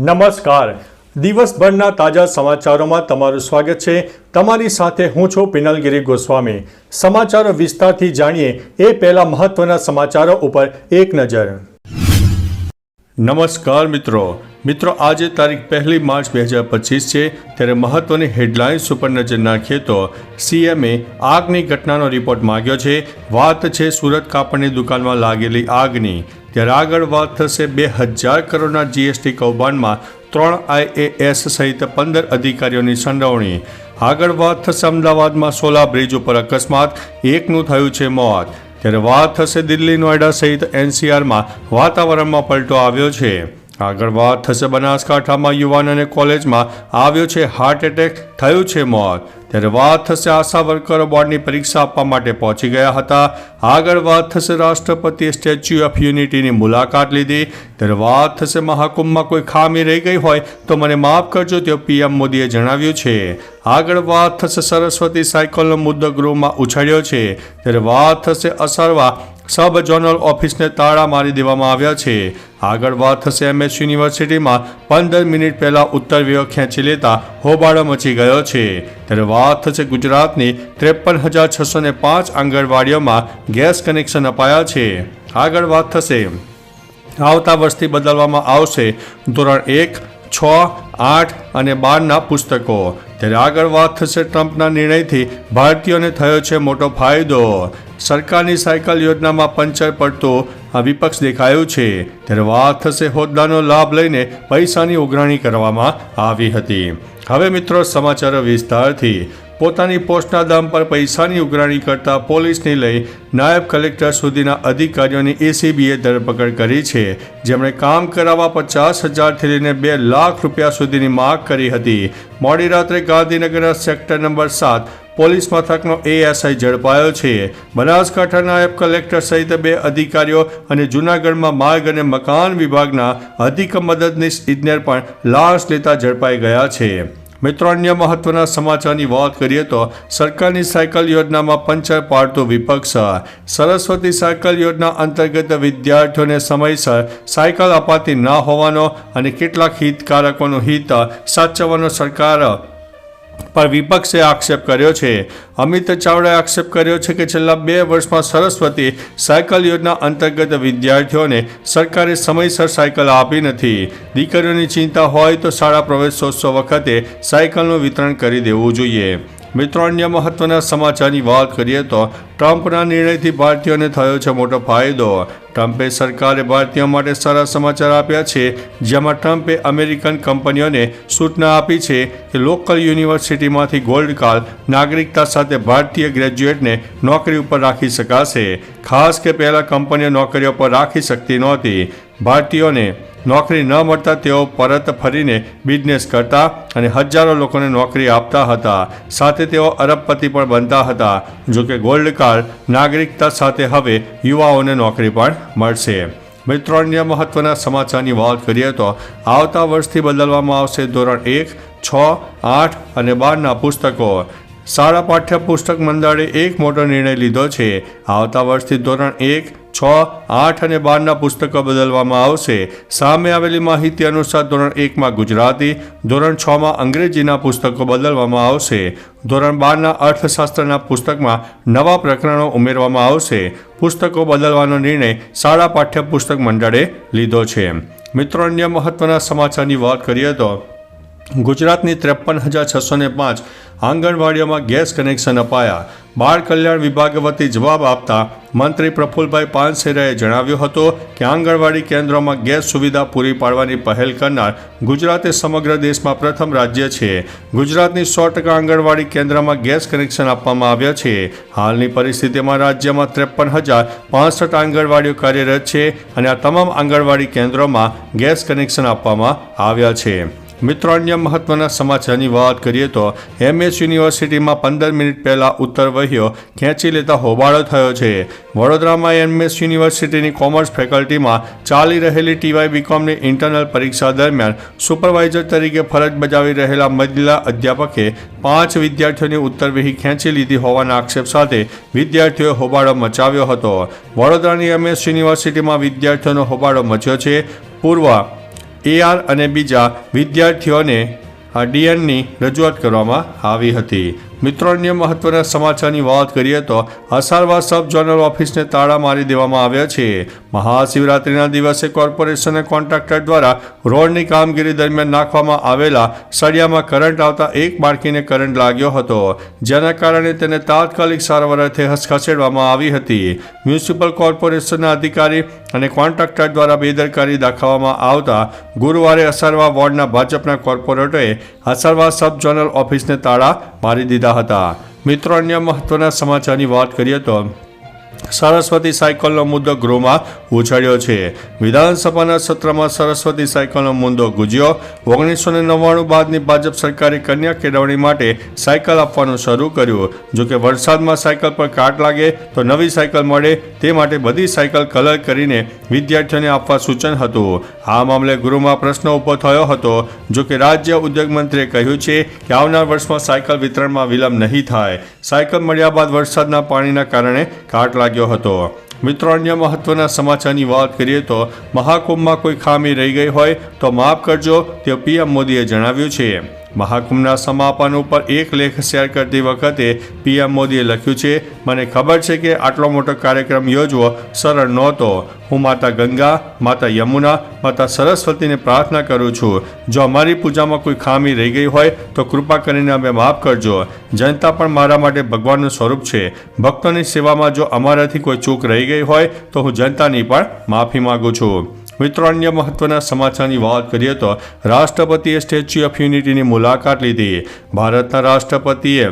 નમસ્કાર. દિવસભરના તાજા સમાચારોમાં તમારું સ્વાગત છે. તમારી સાથે હું છું પિનલગીરી ગોસ્વામી. સમાચારો વિસ્તારથી જાણીએ એ પહેલા મહત્વના સમાચારો ઉપર એક નજર. નમસ્કાર મિત્રો, આજે તારીખ 1 માર્ચ 2025 છે. ત્યારે મહત્વની હેડલાઇન્સ ઉપર નજર નાખીએ તો સીએમએ આગની ઘટનાનો રિપોર્ટ માંગ્યો છે. વાત છે સુરત કાપડની દુકાનમાં લાગેલી આગની. ત્યારે આગળ વાત થશે 2000 કરોડના જીએસટી કૌભાંડમાં 3 IAS સહિત 15 અધિકારીઓની સંડોવણી. આગળ વાત થશે અમદાવાદમાં સોલા બ્રિજ ઉપર અકસ્માત, એકનું થયું છે મોત. ત્યારે વાત થશે દિલ્હી, નોઈડા સહિત NCRમાં વાતાવરણમાં પલટો આવ્યો છે. આગળ વાત થશે બનાસકાંઠામાં યુવાન અને કોલેજમાં આવ્યો છે હાર્ટ એટેક, થયું છે મોત. ત્યારે વાત થશે આશા વર્કરો બોર્ડની પરીક્ષા આપવા માટે પહોંચી ગયા હતા. આગળ વાત થશે રાષ્ટ્રપતિએ સ્ટેચ્યુ ઓફ યુનિટીની મુલાકાત લીધી. ત્યારે વાત થશે મહાકુંભમાં કોઈ ખામી રહી ગઈ હોય તો મને માફ કરજો તેવું PM મોદીએ જણાવ્યું છે. આગળ વાત થશે સરસ્વતી સાયકલનો મુદ્દો ગૃહમાં ઉછળ્યો છે. ત્યારે વાત થશે અસરવા સબ ઝોનલ ઓફિસને તાળા મારી દેવામાં આવ્યા છે. આગળ વાત થશે MS યુનિવર્સિટીમાં 15 મિનિટ પહેલા ઉત્તર વિભાગ ખેંચી લેતા હોબાળો મચી ગયો છે. ત્યારે વાત થશે ગુજરાતની 53,605 આંગણવાડીઓમાં ગેસ કનેક્શન અપાયા છે. આગળ વાત થશે આવતા વર્ષથી બદલવામાં આવશે ધોરણ 1, 6, 8 અને 12ના પુસ્તકો. ત્યારે આગળ વાત થશે ટ્રમ્પના નિર્ણયથી ભારતીયોને થયો છે મોટો ફાયદો. સરકારની સાયકલ યોજનામાં પંચર પડતું વિપક્ષ દેખાયું છે. ત્યારે વાત થશે હોદ્દાનો લાભ લઈને પૈસાની ઉઘરાણી કરવામાં આવી હતી. હવે મિત્રો સમાચારો વિસ્તારથી. પોતાની પોસ્ટના દમ પર પૈસાની ઉઘરાણી કરતા પોલીસને લઈ નાયબ કલેક્ટર સુધીના અધિકારીઓની ACBએ ધરપકડ કરી છે. જેમણે કામ કરાવવા 50,000થી લઈને 2 લાખ રૂપિયા સુધીની માગ કરી હતી. મોડી રાત્રે ગાંધીનગરના સેક્ટર નંબર 7 પોલીસ મથકનો ASI ઝડપાયો છે. બનાસકાંઠા નાયબ કલેક્ટર સહિત 2 અધિકારીઓ અને જૂનાગઢમાં માર્ગ અને મકાન વિભાગના અધિક મદદનીશ ઇજનેર પણ લાંચ લેતા ઝડપાઈ ગયા છે. મિત્રો, અન્ય મહત્વના સમાચારની વાત કરીએ તો સરકારની સાયકલ યોજનામાં પંચર પાડતું વિપક્ષ. સરસ્વતી સાયકલ યોજના અંતર્ગત વિદ્યાર્થીઓને સમયસર સાયકલ અપાતી ન હોવાનો અને કેટલાક હિતધારકોનું હિત સાચવવાનો સરકાર પર વિપક્ષે આક્ષેપ કર્યો છે. અમિત ચાવડાએ આક્ષેપ કર્યો છે કે છેલ્લા 2 વર્ષમાં સરસ્વતી સાયકલ યોજના અંતર્ગત વિદ્યાર્થીઓને સરકારે સમયસર સાયકલ આપી નથી. દીકરીઓની ચિંતા હોય તો શાળા પ્રવેશોત્સવ વખતે સાયકલનું વિતરણ કરી દેવું જોઈએ. મિત્રો, અન્ય મહત્વના સમાચારની વાત કરીએ તો ટ્રમ્પના નિર્ણયથી ભારતીયોને થયો છે મોટો ફાયદો. ટ્રમ્પે સરકારે ભારતીયો માટે સારા સમાચાર આપ્યા છે. જેમાં ટ્રમ્પે અમેરિકન કંપનીઓને સૂચના આપી છે કે લોકલ યુનિવર્સિટીમાંથી ગોલ્ડ કાર્ડ નાગરિકતા સાથે ભારતીય ગ્રેજ્યુએટને નોકરી ઉપર રાખી શકાશે. ખાસ કે પહેલાં કંપનીઓ નોકરીઓ પર રાખી શકતી નહોતી. ભારતીયોને નોકરી ન મળતા તેઓ પરત ફરીને બિઝનેસ કરતા અને હજારો લોકોને નોકરી આપતા હતા. સાથે તેઓ અરબપતિ પણ બનતા હતા. જોકે ગોલ્ડ કાર્ડ નાગરિકતા સાથે હવે યુવાઓને નોકરી પણ મળશે. મિત્રો, અન્ય મહત્વના સમાચારની વાત કરીએ તો આવતા વર્ષથી બદલવામાં આવશે ધોરણ 1, 6, 8 અને 12ના પુસ્તકો. શાળા પાઠ્યપુસ્તક મંડળે એક મોટો નિર્ણય લીધો છે. આવતા વર્ષથી ધોરણ 1, 6, 8 અને 12ના પુસ્તકો બદલવામાં આવશે. સામે આવેલી માહિતી અનુસાર ધોરણ 1માં ગુજરાતી, ધોરણ 6માં અંગ્રેજીના પુસ્તકો બદલવામાં આવશે. ધોરણ 12ના અર્થશાસ્ત્રના પુસ્તકમાં નવા પ્રકરણો ઉમેરવામાં આવશે. પુસ્તકો બદલવાનો નિર્ણય શાળા પાઠ્યપુસ્તક મંડળે લીધો છે. મિત્રો, અન્ય મહત્વના સમાચારની વાત કરીએ તો ગુજરાતની 53,605 આંગણવાડીઓમાં ગેસ કનેક્શન અપાયા. બાળ કલ્યાણ વિભાગ વતી જવાબ આપતા મંત્રી પ્રફુલભાઈ પાનસેરિયાએ જણાવ્યું હતું કે આંગણવાડી કેન્દ્રોમાં ગેસ સુવિધા પૂરી પાડવાની પહેલ કરનાર ગુજરાત એ સમગ્ર દેશમાં પ્રથમ રાજ્ય છે. ગુજરાતની 100% આંગણવાડી કેન્દ્રમાં ગેસ કનેક્શન આપવામાં આવ્યા છે. હાલની પરિસ્થિતિમાં રાજ્યમાં 53,065 આંગણવાડીઓ કાર્યરત છે અને આ તમામ આંગણવાડી કેન્દ્રોમાં ગેસ કનેક્શન આપવામાં આવ્યા છે. મિત્રો, અન્ય મહત્વના સમાચારની વાત કરીએ તો MS યુનિવર્સિટીમાં 15 મિનિટ પહેલા ઉત્તર વહ્યો ખેંચી લેતા હોબાળો થયો છે. વડોદરામાં MS યુનિવર્સિટીની કોમર્સ ફેકલ્ટીમાં ચાલી રહેલી TY/BComની ઇન્ટરનલ પરીક્ષા દરમિયાન સુપરવાઇઝર તરીકે ફરજ બજાવી રહેલા મહિલા અધ્યાપકે 5 વિદ્યાર્થીઓની ઉત્તરવહી ખેંચી લીધી હોવાના આક્ષેપ સાથે વિદ્યાર્થીઓએ હોબાળો મચાવ્યો હતો. વડોદરાની MS યુનિવર્સિટીમાં વિદ્યાર્થીઓનો હોબાળો મચ્યો છે. પૂર્વ AR અને બીજા વિદ્યાર્થીઓને DNની રજૂઆત કરવામાં આવી હતી. મિત્રો, અન્ય મહત્વના સમાચારની વાત કરીએ તો અસારવા સબ ઝોનલ ઓફિસને તાળા મારી દેવામાં આવ્યા છે. મહાશિવરાત્રિના દિવસે કોર્પોરેશન અને કોન્ટ્રાક્ટર દ્વારા રોડની કામગીરી દરમિયાન નાખવામાં આવેલા સળિયામાં કરંટ આવતા એક બાળકીને કરંટ લાગ્યો હતો, જેના કારણે તેને તાત્કાલિક સારવાર અર્થે ખસેડવામાં આવી હતી. મ્યુનિસિપલ કોર્પોરેશનના અધિકારી અને કોન્ટ્રાક્ટર દ્વારા બેદરકારી દાખવવામાં આવતા ગુરુવારે અસારવા વોર્ડના ભાજપના કોર્પોરેટરે અસારવા સબ ઝોનલ ઓફિસને તાળા મારી દીધા હતા. મિત્રો, અન્ય મહત્વના સમાચારની વાત કરીએ તો સરસ્વતી સાયકલનો મુદ્દો ગૃહમાં ઉછળ્યો છે. વિધાનસભાના સત્રમાં સરસ્વતી સાયકલનો મુદ્દો ગુંજ્યો. 1999 બાદની ભાજપ સરકારે કન્યા કેળવણી માટે સાયકલ આપવાનું શરૂ કર્યું. જોકે વરસાદમાં સાયકલ પર કાટ લાગે તો નવી સાયકલ મળે તે માટે બધી સાયકલ કલર કરીને વિદ્યાર્થીઓને આપવા સૂચન હતું. આ મામલે ગૃહમાં પ્રશ્ન ઊભો થયો હતો. જોકે રાજ્ય ઉદ્યોગ મંત્રીએ કહ્યું છે કે આવનાર વર્ષમાં સાયકલ વિતરણમાં વિલંબ નહીં થાય. સાયકલ મળ્યા બાદ વરસાદના પાણીના કારણે કાટ લાગ્યો હતો. મિત્રો, અન્ય મહત્વના સમાચારની વાત કરીએ તો મહાકુંભમાં કોઈ ખામી રહી ગઈ હોય તો માફ કરજો, તેવું PM મોદીએ જણાવ્યું છે. મહાકુંભના સમાપન ઉપર એક લેખ શેર કરતી વખતે PM મોદીએ લખ્યું છે, મને ખબર છે કે આટલો મોટો કાર્યક્રમ યોજવો સરળ નહોતો. હું માતા ગંગા, માતા યમુના, માતા સરસ્વતીને પ્રાર્થના કરું છું. જો અમારી પૂજામાં કોઈ ખામી રહી ગઈ હોય તો કૃપા કરીને અમે માફ કરજો. જનતા પણ મારા માટે ભગવાનનું સ્વરૂપ છે. ભક્તોની સેવામાં જો અમારાથી કોઈ ચૂક રહી ગઈ હોય તો હું જનતાની પણ માફી માગું છું. મિત્રો, અન્ય મહત્વના સમાચારની વાત કરીએ તો રાષ્ટ્રપતિએ સ્ટેચ્યુ ઓફ યુનિટીની મુલાકાત લીધી. ભારતના રાષ્ટ્રપતિએ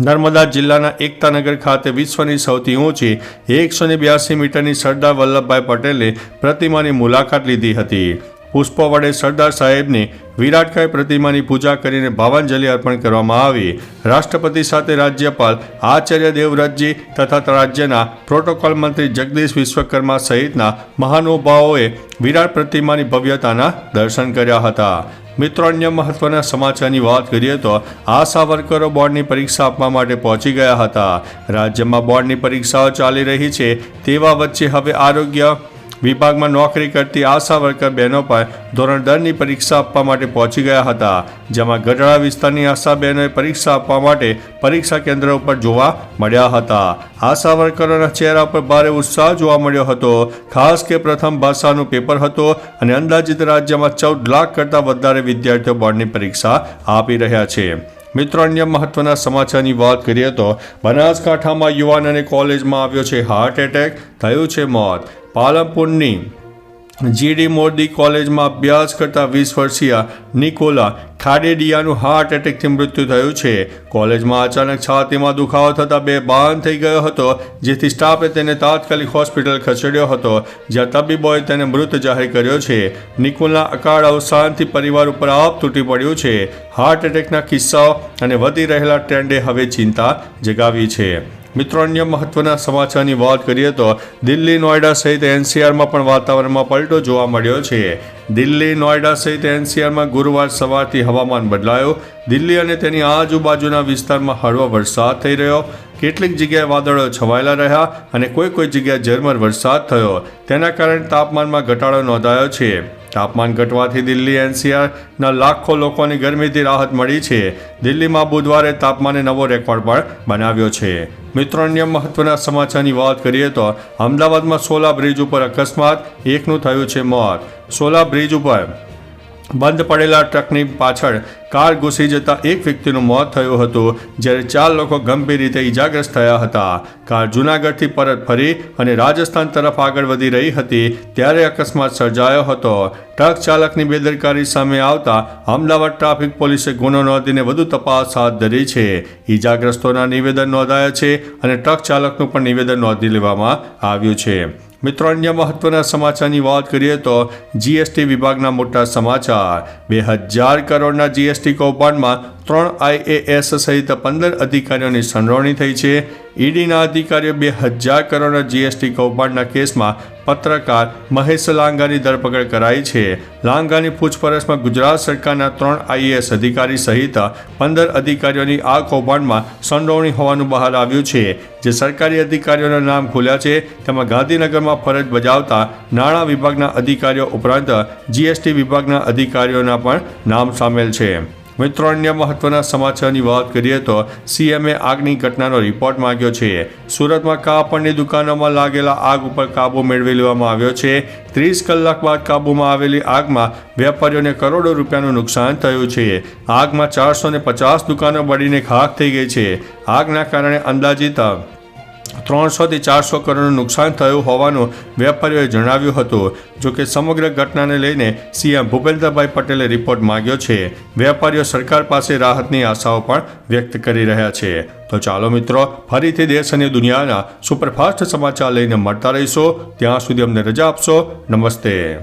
નર્મદા જિલ્લાના એકતાનગર ખાતે વિશ્વની સૌથી ઊંચી 182 મીટરની સરદાર વલ્લભભાઈ પટેલની પ્રતિમાની મુલાકાત લીધી હતી. પુષ્પો વડે સરદાર સાહેબની વિરાટકાય પ્રતિમાની પૂજા કરીને ભાવાંજલિ અર્પણ કરવામાં આવી. રાષ્ટ્રપતિ સાથે રાજ્યપાલ આચાર્ય દેવવ્રતજી તથા રાજ્યના પ્રોટોકોલ મંત્રી જગદીશ વિશ્વકર્મા સહિતના મહાનુભાવોએ વિરાટ પ્રતિમાની ભવ્યતાના દર્શન કર્યા હતા. મિત્રો, અન્ય મહત્વના સમાચારની વાત કરીએ તો આશા વર્કરો બોર્ડની પરીક્ષા આપવા માટે પહોંચી ગયા હતા. રાજ્યમાં બોર્ડની પરીક્ષાઓ ચાલી રહી છે તેવા વચ્ચે હવે આરોગ્ય વિભાગમાં નોકરી કરતી આશા વર્કર બહેનો પણ ધોરણ 10ની પરીક્ષા આપવા માટે પહોંચી ગયા હતા. જેમાં ગઢડા વિસ્તારની આશા બહેનોએ પરીક્ષા આપવા માટે પરીક્ષા કેન્દ્ર ઉપર જોવા મળ્યા હતા. આશા વર્કરોના ચહેરા પર ભારે ઉત્સાહ જોવા મળ્યો હતો. ખાસ કે પ્રથમ ભાષાનું પેપર હતો અને અંદાજિત રાજ્યમાં 14 લાખ કરતાં વધારે વિદ્યાર્થીઓ બોર્ડની પરીક્ષા આપી રહ્યા છે. મિત્રો, અન્ય મહત્વના સમાચારની વાત કરીએ તો બનાસકાંઠામાં યુવાન અને કોલેજમાં આવ્યો છે હાર્ટ એટેક, થયું છે મોત. પાલનપુરની GD મોદી કોલેજમાં અભ્યાસ કરતા 20 વર્ષીય નિકોલા ખાડેડિયાનું હાર્ટ એટેકથી મૃત્યુ થયું છે. કોલેજમાં અચાનક છાતીમાં દુખાવો થતાં બેભાન થઈ ગયો હતો, જેથી સ્ટાફે તેને તાત્કાલિક હોસ્પિટલ ખસેડ્યો હતો, જ્યાં તબીબોએ તેને મૃત જાહેર કર્યો છે. નિકોલના અકાળ અવસાનથી પરિવાર ઉપર આપ તૂટી પડ્યું છે. હાર્ટ એટેકના કિસ્સાઓ અને વધી રહેલા ટ્રેન્ડે હવે ચિંતા જગાવી છે. મિત્રો, અન્ય મહત્વના સમાચારની વાત કરીએ તો દિલ્હી, નોઈડા સહિત NCRમાં પણ વાતાવરણમાં પલટો જોવા મળ્યો છે. દિલ્હી, નોઈડા સહિત NCRમાં ગુરુવાર સવારથી હવામાન બદલાયું. દિલ્હી અને તેની આજુબાજુના વિસ્તારમાં હળવો વરસાદ થઈ રહ્યો. કેટલીક જગ્યાએ વાદળો છવાયેલા રહ્યા અને કોઈ જગ્યાએ ઝરમર વરસાદ થયો. તેના કારણે તાપમાનમાં ઘટાડો નોંધાયો છે. તાપમાન ઘટવાથી દિલ્હી NCRના લાખો લોકોને ગરમીથી રાહત મળી છે. દિલ્હીમાં બુધવારે તાપમાને નવો રેકોર્ડ પણ બનાવ્યો છે. મિત્રો, અન્ય મહત્વના સમાચારની વાત કરીએ તો અમદાવાદમાં સોલા બ્રિજ ઉપર અકસ્માત, એકનું થયું છે મોત. સોલા બ્રિજ ઉપર બંધ પડેલા ટ્રકની પાછળ કાર ઘૂસી જતા એક વ્યક્તિનું મોત થયું હતું, જ્યારે 4 લોકો ગંભીર રીતે ઈજાગ્રસ્ત થયા હતા. કાર જૂનાગઢથી પરત ફરી અને રાજસ્થાન તરફ આગળ વધી રહી હતી ત્યારે અકસ્માત સર્જાયો હતો. ટ્રક ચાલકની બેદરકારી સામે આવતા અમદાવાદ ટ્રાફિક પોલીસે ગુનો નોંધીને વધુ તપાસ હાથ ધરી છે. ઈજાગ્રસ્તોના નિવેદન નોંધાયા છે અને ટ્રક ચાલકનું પણ નિવેદન નોંધી લેવામાં આવ્યું છે. મિત્રો, અન્ય મહત્વના સમાચારની વાત કરીએ તો GST વિભાગના મોટા સમાચાર. 2000 કરોડના GST કૌભાંડમાં 3 IAS સહિત 15 અધિકારીઓની સંડોવણી થઈ છે. ઈડીના અધિકારીઓ 2000 કરોડના GST કૌભાંડના કેસમાં પત્રકાર મહેશ લાંઘાની ધરપકડ કરાઈ છે. લાંઘાની પૂછપરછમાં ગુજરાત સરકારના 3 IAS અધિકારી સહિત 15 અધિકારીઓની આ કૌભાંડમાં સંડોવણી હોવાનું બહાર આવ્યું છે. જે સરકારી અધિકારીઓના નામ ખુલ્યા છે તેમાં ગાંધીનગરમાં ફરજ બજાવતા નાણાં વિભાગના અધિકારીઓ ઉપરાંત GST વિભાગના અધિકારીઓના પણ નામ સામેલ છે. મિત્રો, અન્ય મહત્વના સમાચારની વાત કરીએ તો CMએ આગની ઘટનાનો રિપોર્ટ માંગ્યો છે. સુરતમાં કાપડની દુકાનોમાં લાગેલા આગ ઉપર કાબુ મેળવી લેવામાં આવ્યો છે. 30 કલાક બાદ કાબૂમાં આવેલી આગમાં વેપારીઓને કરોડો રૂપિયાનું નુકસાન થયું છે. આગમાં 450 દુકાનો બળીને ખાખ થઈ ગઈ છે. આગના કારણે અંદાજિત 300 થી 400 કરોડનું નુકસાન થયું હોવાનું વેપારીઓએ જણાવ્યું હતું. જોકે સમગ્ર ઘટનાને લઈને CM ભૂપેન્દ્રભાઈ પટેલે રિપોર્ટ માંગ્યો છે. વેપારીઓ સરકાર પાસે રાહતની આશાઓ પણ વ્યક્ત કરી રહ્યા છે. તો ચાલો મિત્રો, ફરીથી દેશ અને દુનિયાના સુપરફાસ્ટ સમાચાર લઈને મળતા રહીશો. ત્યાં સુધી અમને રજા આપશો. નમસ્તે.